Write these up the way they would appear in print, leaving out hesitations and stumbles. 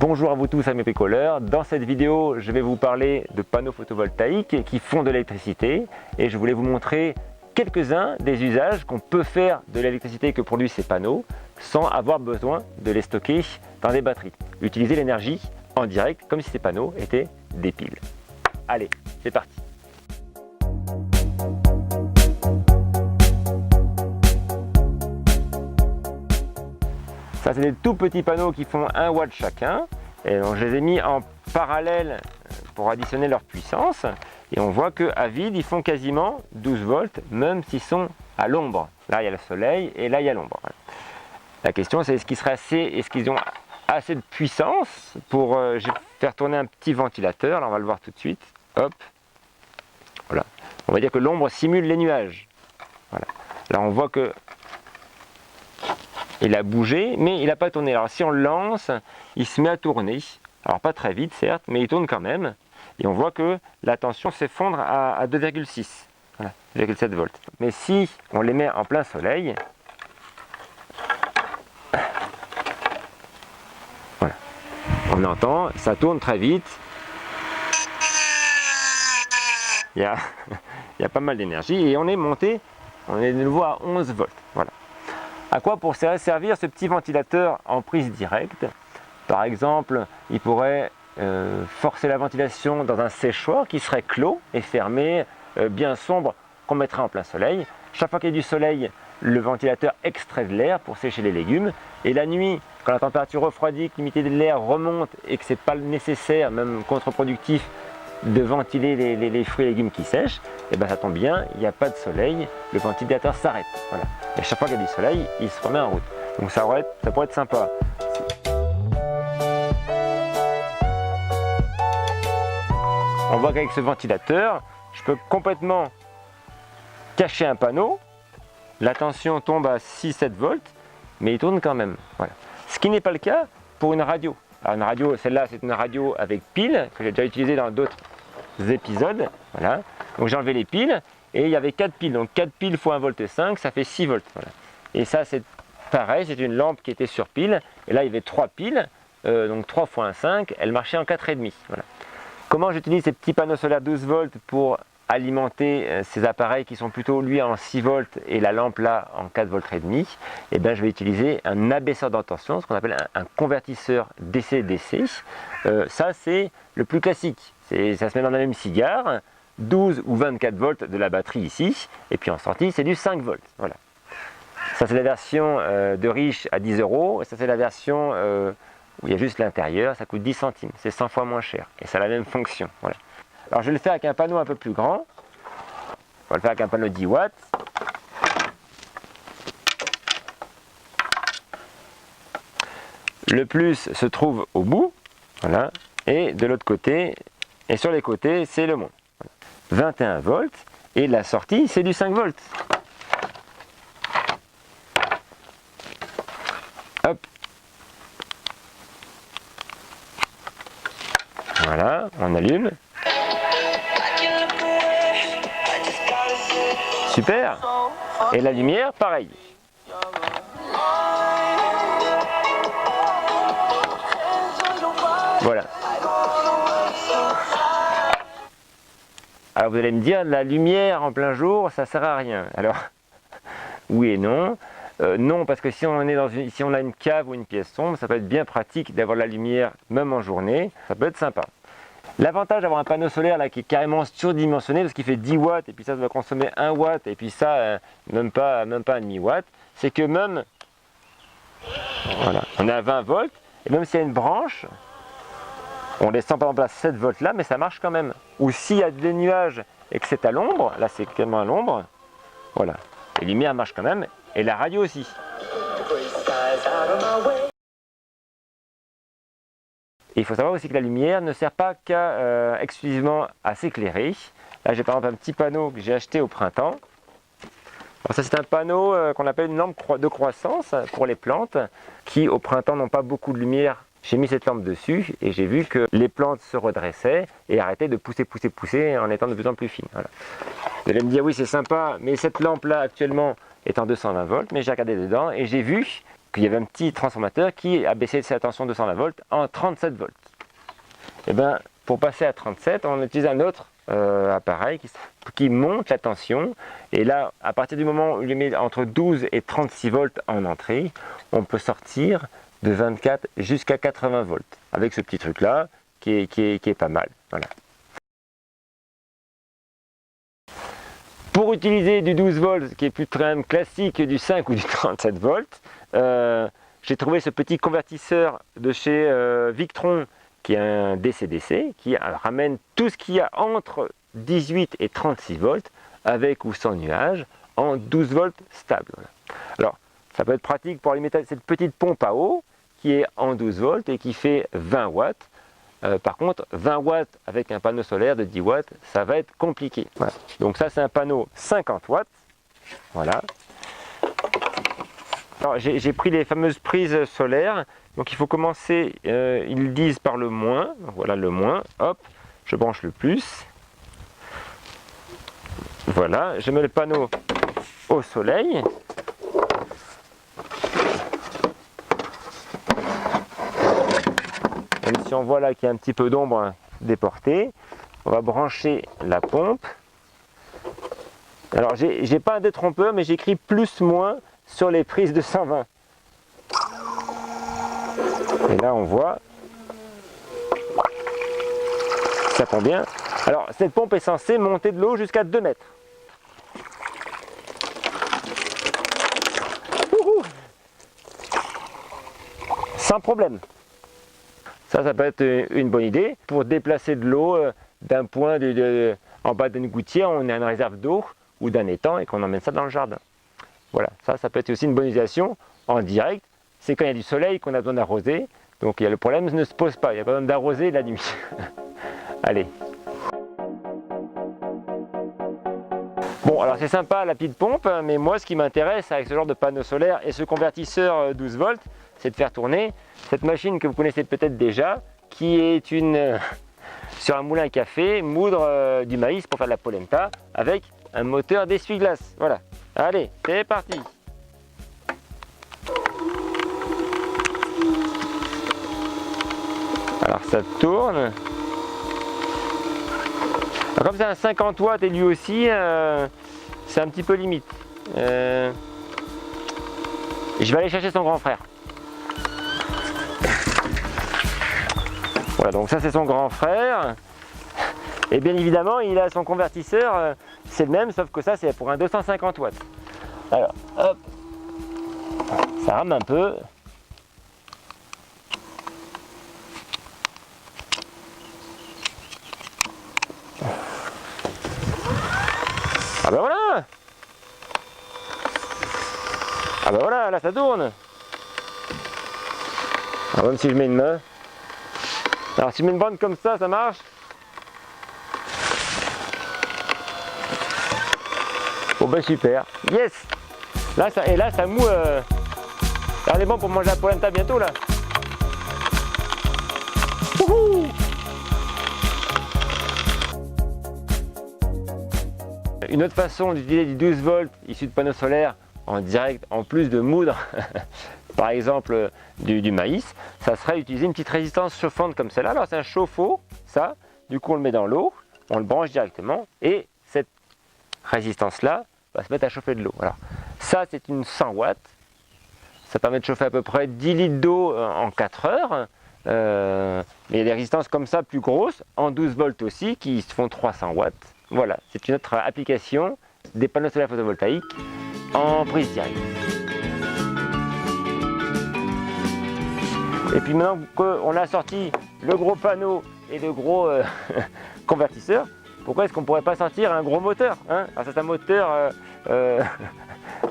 Bonjour à vous tous amis bricoleurs, dans cette vidéo je vais vous parler de panneaux photovoltaïques qui font de l'électricité et je voulais vous montrer quelques-uns des usages qu'on peut faire de l'électricité que produisent ces panneaux sans avoir besoin de les stocker dans des batteries. Utiliser l'énergie en direct comme si ces panneaux étaient des piles. Allez, c'est parti! Ça, c'est des tout petits panneaux qui font 1 watt chacun. Et donc, je les ai mis en parallèle pour additionner leur puissance. Et on voit qu'à vide, ils font quasiment 12 volts, même s'ils sont à l'ombre. Là, il y a le soleil et là, il y a l'ombre. La question, c'est est-ce qu'ils ont assez de puissance pour je vais faire tourner un petit ventilateur. Là, on va le voir tout de suite. Hop. Voilà. On va dire que l'ombre simule les nuages. Voilà. Là, on voit que il a bougé, mais il n'a pas tourné. Alors si on le lance, il se met à tourner. Alors pas très vite, certes, mais il tourne quand même. Et on voit que la tension s'effondre à 2,6. Voilà, 2,7 volts. Mais si on les met en plein soleil, voilà, on entend, ça tourne très vite. Il y a pas mal d'énergie et on est monté, on est de nouveau à 11 volts. Voilà. À quoi pourrait servir ce petit ventilateur en prise directe? Par exemple, il pourrait forcer la ventilation dans un séchoir qui serait clos et fermé, bien sombre, qu'on mettrait en plein soleil. Chaque fois qu'il y a du soleil, le ventilateur extrait de l'air pour sécher les légumes. Et la nuit, quand la température refroidit, que l'humidité de l'air remonte et que ce n'est pas nécessaire, même contre-productif, de ventiler les fruits et légumes qui sèchent, et bien ça tombe bien, il n'y a pas de soleil, le ventilateur s'arrête. Voilà. Et chaque fois qu'il y a du soleil, il se remet en route. Donc ça pourrait être sympa. On voit qu'avec ce ventilateur, je peux complètement cacher un panneau. La tension tombe à 6-7 volts, mais il tourne quand même. Voilà. Ce qui n'est pas le cas pour une radio. Alors une radio, celle-là, c'est une radio avec pile, que j'ai déjà utilisée dans d'autres épisodes. Voilà. Donc j'ai enlevé les piles, et il y avait 4 piles. Donc 4 piles fois 1,5 volts, ça fait 6 volts. Voilà. Et ça, c'est pareil, c'est une lampe qui était sur pile. Et là, il y avait 3 piles, donc 3 fois 1,5, elle marchait en 4,5. Voilà. Comment j'utilise ces petits panneaux solaires 12 volts pour alimenter ces appareils qui sont plutôt lui en 6 volts et la lampe là en 4 volts et demi? Et bien je vais utiliser un abaisseur de tension, ce qu'on appelle un convertisseur DC-DC. Ça c'est le plus classique, ça se met dans la même cigare, 12 ou 24 volts de la batterie ici, et puis en sortie c'est du 5 volts. Voilà. Ça c'est la version de riche à 10 €, et ça c'est la version où il y a juste l'intérieur, ça coûte 10 centimes, c'est 100 fois moins cher, et ça a la même fonction. Voilà. Alors je vais le faire avec un panneau un peu plus grand, on va le faire avec un panneau 10 watts. Le plus se trouve au bout, voilà, et de l'autre côté, et sur les côtés, c'est le moins. Voilà. 21 volts, et la sortie, c'est du 5 volts. Hop. Voilà, on allume. Super. Et la lumière, pareil. Voilà. Alors vous allez me dire, la lumière en plein jour, ça sert à rien. Alors, oui et non. Non, parce que si on a une cave ou une pièce sombre, ça peut être bien pratique d'avoir la lumière même en journée. Ça peut être sympa. L'avantage d'avoir un panneau solaire là qui est carrément surdimensionné parce qu'il fait 10 watts et puis ça va consommer 1 watt et puis ça même pas un demi-watt, c'est que même voilà, on est à 20 volts et même s'il y a une branche, on descend par exemple à 7 volts là, mais ça marche quand même. Ou s'il y a des nuages et que c'est à l'ombre, là c'est tellement à l'ombre, voilà, les lumières marchent quand même et la radio aussi. Et il faut savoir aussi que la lumière ne sert pas qu'à exclusivement à s'éclairer. Là j'ai par exemple un petit panneau que j'ai acheté au printemps. Alors ça c'est un panneau qu'on appelle une lampe de croissance pour les plantes qui au printemps n'ont pas beaucoup de lumière. J'ai mis cette lampe dessus et j'ai vu que les plantes se redressaient et arrêtaient de pousser en étant de plus en plus fines. Voilà. Vous allez me dire oui c'est sympa, mais cette lampe là actuellement est en 220 volts, mais j'ai regardé dedans et j'ai vu qu'il y avait un petit transformateur qui a baissé sa tension de 220 volts en 37 volts. Et bien, pour passer à 37, on utilise un autre appareil qui monte la tension. Et là, à partir du moment où il met entre 12 et 36 volts en entrée, on peut sortir de 24 jusqu'à 80 volts avec ce petit truc là qui est pas mal. Voilà. Pour utiliser du 12 volts qui est plus quand même classique du 5 ou du 37 volts, j'ai trouvé ce petit convertisseur de chez Victron qui est un DC-DC qui ramène tout ce qu'il y a entre 18 et 36 volts avec ou sans nuage en 12 volts stable. Voilà. Alors ça peut être pratique pour alimenter cette petite pompe à eau qui est en 12 volts et qui fait 20 watts. Par contre, 20 watts avec un panneau solaire de 10 watts, ça va être compliqué. Voilà. Donc ça, c'est un panneau 50 watts. Voilà. Alors, j'ai pris les fameuses prises solaires. Donc il faut commencer, ils disent par le moins. Donc, voilà le moins. Hop, je branche le plus. Voilà, je mets le panneau au soleil. Même si on voit là qu'il y a un petit peu d'ombre déportée, on va brancher la pompe. Alors j'ai pas un détrompeur, mais j'écris plus-moins sur les prises de 120. Et là on voit, ça prend bien. Alors cette pompe est censée monter de l'eau jusqu'à 2 mètres. Ouhou, sans problème. Ça peut être une bonne idée pour déplacer de l'eau d'un point en bas d'une gouttière, on a une réserve d'eau ou d'un étang et qu'on emmène ça dans le jardin. Voilà, ça peut être aussi une bonne utilisation en direct. C'est quand il y a du soleil qu'on a besoin d'arroser. Donc le problème ne se pose pas, il n'y a pas besoin d'arroser la nuit. Allez. Bon, alors c'est sympa la petite pompe, mais moi ce qui m'intéresse avec ce genre de panneau solaire et ce convertisseur 12 volts, c'est de faire tourner cette machine que vous connaissez peut-être déjà, qui est sur un moulin à café, moudre du maïs pour faire de la polenta, avec un moteur d'essuie-glace. Voilà. Allez, c'est parti. Alors ça tourne. Alors, comme c'est un 50 watts et lui aussi, c'est un petit peu limite. Je vais aller chercher son grand frère. Voilà, donc ça c'est son grand frère. Et bien évidemment, il a son convertisseur, c'est le même, sauf que ça c'est pour un 250 watts. Alors, hop, ça rame un peu. Ah ben voilà! Ah ben voilà, là ça tourne! Alors même si je mets une main. Alors si je mets une bande comme ça marche. Bon ben super, yes. Là ça moue. Alors, on est bon pour manger la polenta bientôt là. Wouhou. Une autre façon d'utiliser du 12 volts issu de panneaux solaires en direct, en plus de moudre, par exemple du maïs, ça serait utiliser une petite résistance chauffante comme celle-là. Alors c'est un chauffe-eau, ça, du coup on le met dans l'eau, on le branche directement et cette résistance-là va se mettre à chauffer de l'eau. Alors ça c'est une 100 watts, ça permet de chauffer à peu près 10 litres d'eau en 4 heures, mais il y a des résistances comme ça plus grosses, en 12 volts aussi, qui se font 300 watts. Voilà, c'est une autre application des panneaux solaires photovoltaïques en prise directe. Et puis maintenant qu'on a sorti le gros panneau et le gros convertisseur, pourquoi est-ce qu'on ne pourrait pas sortir un gros moteur, hein? Alors c'est un moteur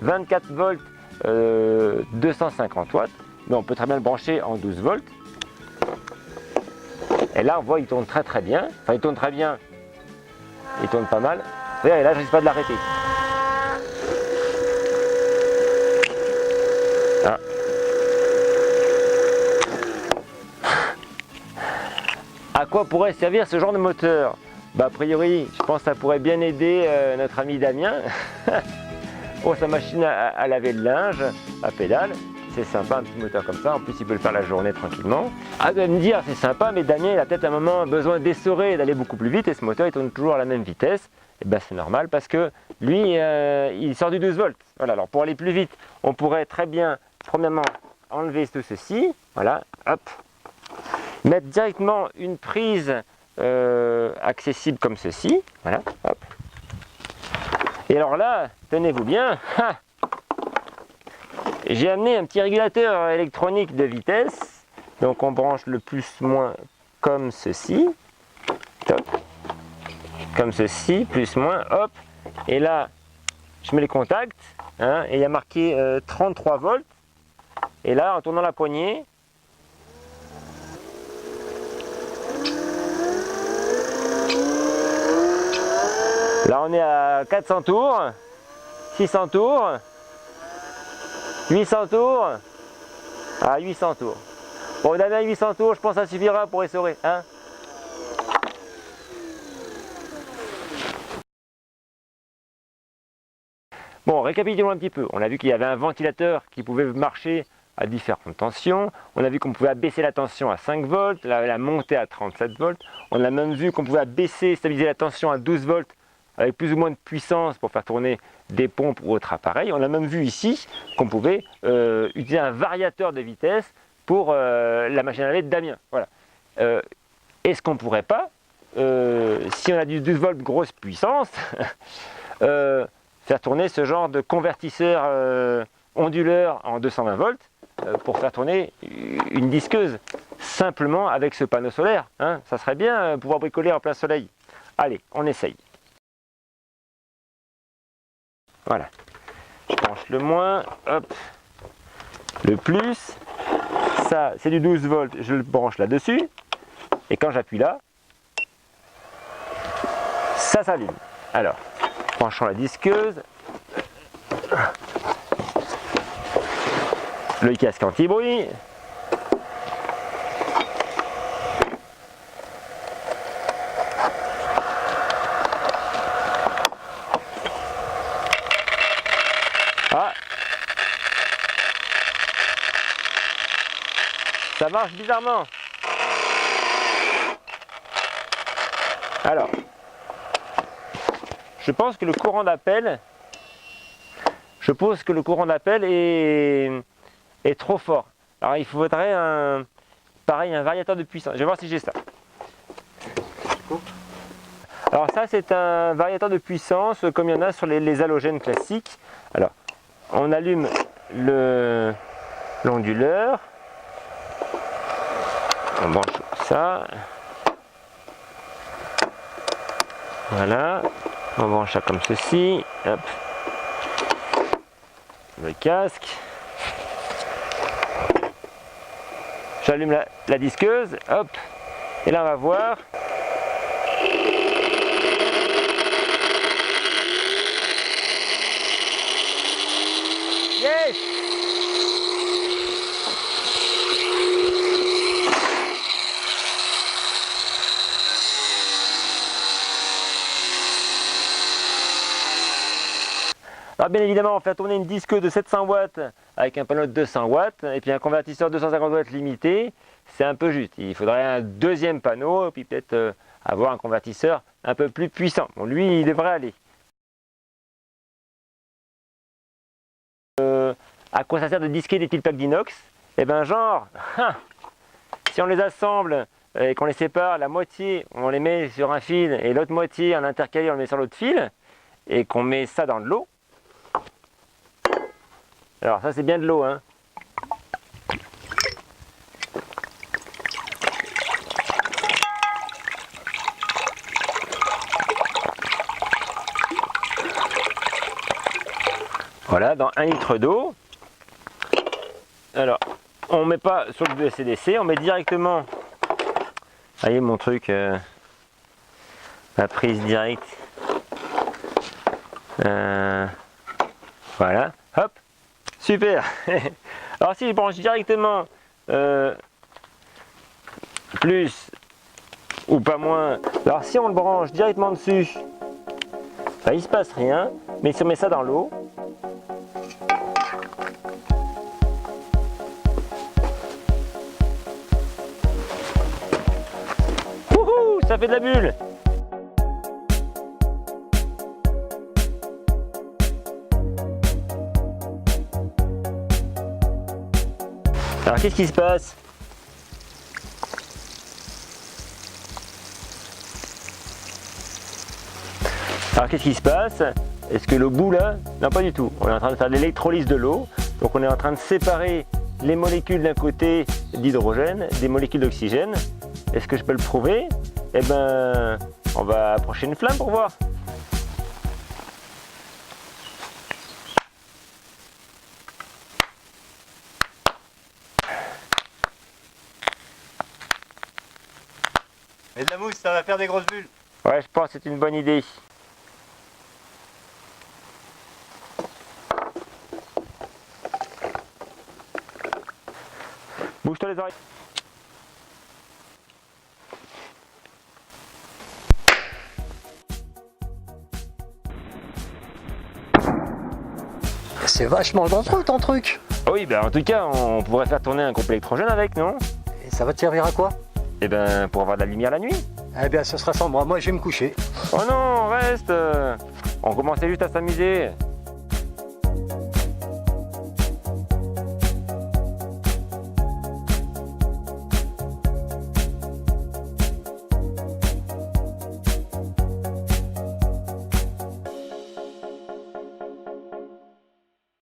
24 volts 250 watts, mais on peut très bien le brancher en 12 volts. Et là on voit il tourne très bien, enfin il tourne très bien, il tourne pas mal. Regardez, là je risque pas de l'arrêter. Ah. À quoi pourrait servir ce genre de moteur? Bah, a priori, je pense que ça pourrait bien aider notre ami Damien pour sa machine à laver le linge à pédale. c'est sympa, un petit moteur comme ça. En plus, il peut le faire la journée tranquillement. Ah, vous allez me dire, c'est sympa, mais Damien, il a peut-être à un moment besoin d'essorer et d'aller beaucoup plus vite. Et ce moteur, il tourne toujours à la même vitesse. Et ben, c'est normal parce que lui, il sort du 12 volts. Voilà, alors pour aller plus vite, on pourrait très bien, premièrement, enlever tout ceci. Voilà, hop. Mettre directement une prise accessible comme ceci. Voilà, hop. Et alors là, tenez-vous bien. J'ai amené un petit régulateur électronique de vitesse. Donc on branche le plus-moins comme ceci. Top. Comme ceci, plus-moins, hop. Et là, je mets les contacts. Hein, et il y a marqué 33 volts. Et là, en tournant la poignée, là on est à 400 tours, 600 tours, 800 tours, à 800 tours. Bon, Damien, 800 tours, je pense que ça suffira pour essorer. Hein. Bon, récapitulons un petit peu. On a vu qu'il y avait un ventilateur qui pouvait marcher à différentes tensions. On a vu qu'on pouvait abaisser la tension à 5 volts, la monter à 37 volts. On a même vu qu'on pouvait abaisser, stabiliser la tension à 12 volts avec plus ou moins de puissance pour faire tourner des pompes ou autres appareils. On a même vu ici qu'on pouvait utiliser un variateur de vitesse pour la machine à laver de Damien. Voilà. Est-ce qu'on ne pourrait pas, si on a du 12 volts grosse puissance, faire tourner ce genre de convertisseur onduleur en 220 volts pour faire tourner une disqueuse simplement avec ce panneau solaire. Hein. Ça serait bien pouvoir bricoler en plein soleil. Allez, on essaye. Voilà. Je branche le moins, hop, le plus. Ça, c'est du 12 volts, je le branche là-dessus. Et quand j'appuie là, ça s'allume. Alors, branchons la disqueuse. Le casque anti-bruit. Ah, ça marche bizarrement. Alors, je pense que le courant d'appel, est trop fort. Alors il faudrait un variateur de puissance. Je vais voir si j'ai ça. Alors ça, c'est un variateur de puissance comme il y en a sur les halogènes classiques. Alors, on allume l'onduleur. On branche ça. Voilà. On branche ça comme ceci. Hop. Le casque. J'allume la disqueuse. Hop. Et là, on va voir. Yes! Alors bien évidemment, on fait tourner une disqueuse de 700 watts avec un panneau de 200 watts et puis un convertisseur 250 watts limité, c'est un peu juste. Il faudrait un deuxième panneau et puis peut-être avoir un convertisseur un peu plus puissant. Bon, lui, il devrait aller. À quoi ça sert de disquer des petites plaques d'inox? Eh bien genre, si on les assemble et qu'on les sépare, la moitié on les met sur un fil et l'autre moitié en intercalé on le met sur l'autre fil et qu'on met ça dans de l'eau. Alors ça c'est bien de l'eau, hein. Voilà, dans 1 litre d'eau. Alors, on ne met pas sur le BCDC, on met directement, voyez mon truc, la prise directe. Voilà, hop, super. Alors si je branche directement plus ou pas moins, alors si on le branche directement dessus, ben, il ne se passe rien, mais si on met ça dans l'eau, ça fait de la bulle. Alors qu'est-ce qui se passe? Alors qu'est-ce qui se passe? Est-ce que l'eau bout là? Non, pas du tout. On est en train de faire de l'électrolyse de l'eau. Donc on est en train de séparer les molécules d'un côté d'hydrogène des molécules d'oxygène. Est-ce que je peux le prouver? Eh ben, on va approcher une flamme pour voir. Et de la mousse, ça va faire des grosses bulles. Ouais, je pense que c'est une bonne idée. Bouge-toi les oreilles. C'est vachement dangereux ton truc. Oui, ben en tout cas, on pourrait faire tourner un couple électrogène avec, non? Et ça va te servir à quoi? Eh ben, pour avoir de la lumière la nuit. Eh bien, ce sera sans moi. Moi, je vais me coucher. Oh non, reste. On commençait juste à s'amuser.